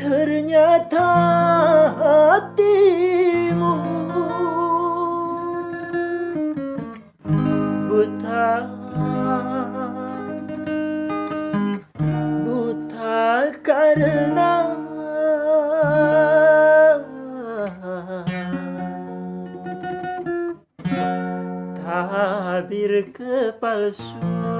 Ternyata hatimu buta, buta karena tabir kepalsuan.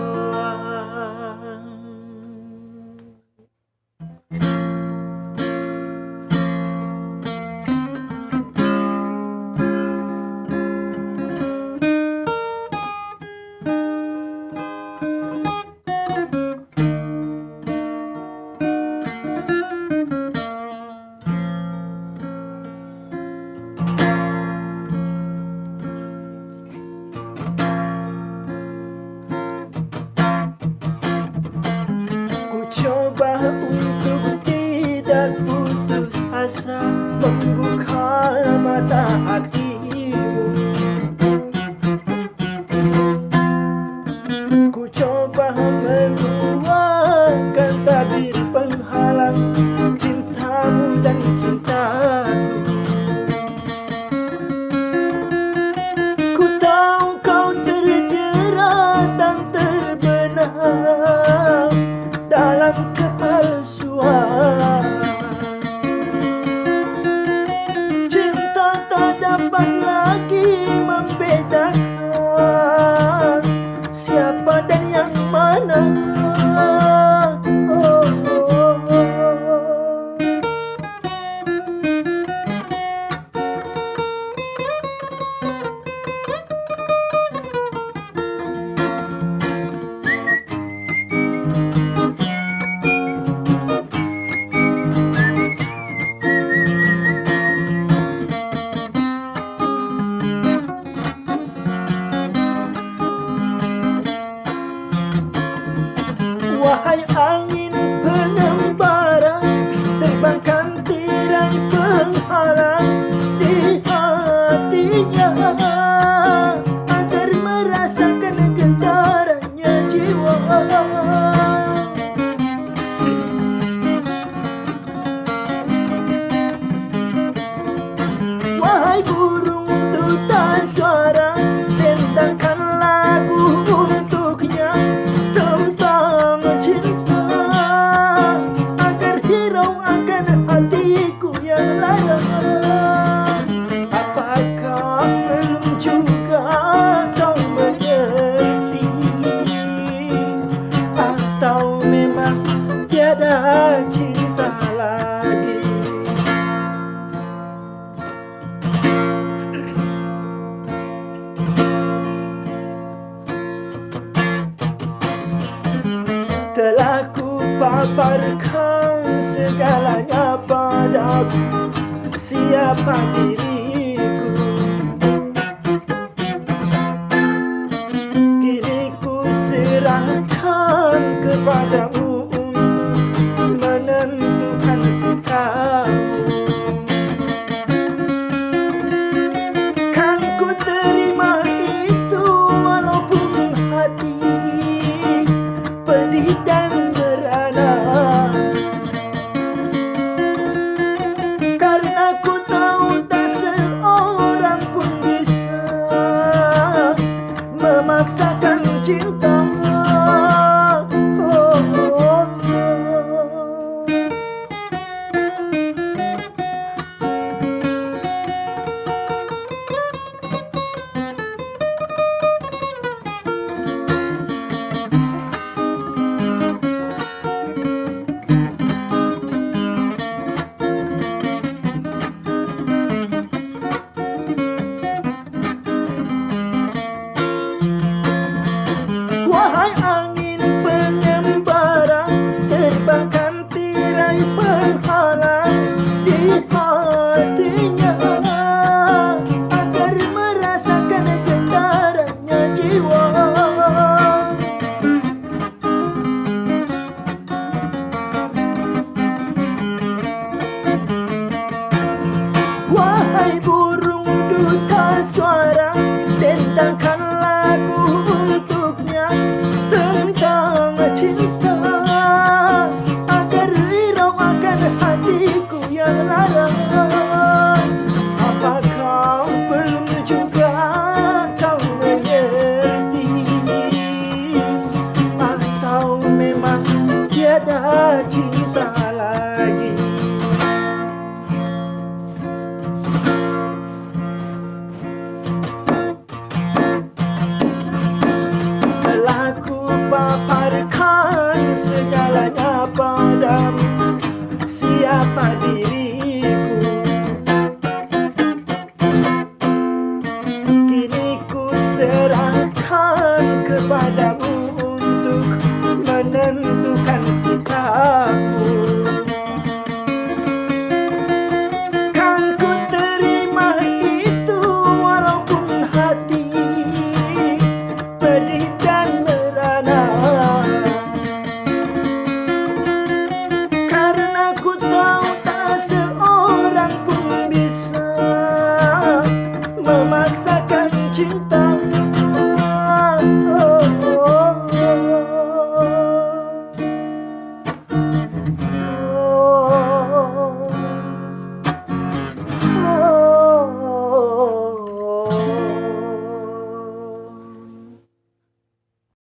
Coba untuk tidak putus asa, membuka mata hatimu. Ku coba menuangkan tabir penghalang cintamu dan cintaku. Ku tahu kau terjerat dan terbenam dalam kepalsuan. Cinta tak dapat lagi membedakan siapa dan yang mana. Wahai angin pengembara, terbangkan tirai penghalang di hatinya, agar merasakan getarannya jiwa. Wahai burung duta suara, bentangkan lagu untuknya tentang cinta, agar hirau akan hatiku yang lara. Apakah belum juga kau mengerti, atau memang tiada cinta lagi? Telah ku paparkan segalanya padaku, siapa diriku. Kini ku serahkan kepadamu untuk menentukan sikapmu. Kan ku terima itu walaupun hati pedih dan merana, karena ku tahu tak seorang pun bisa memaksakan cinta. Wahai angin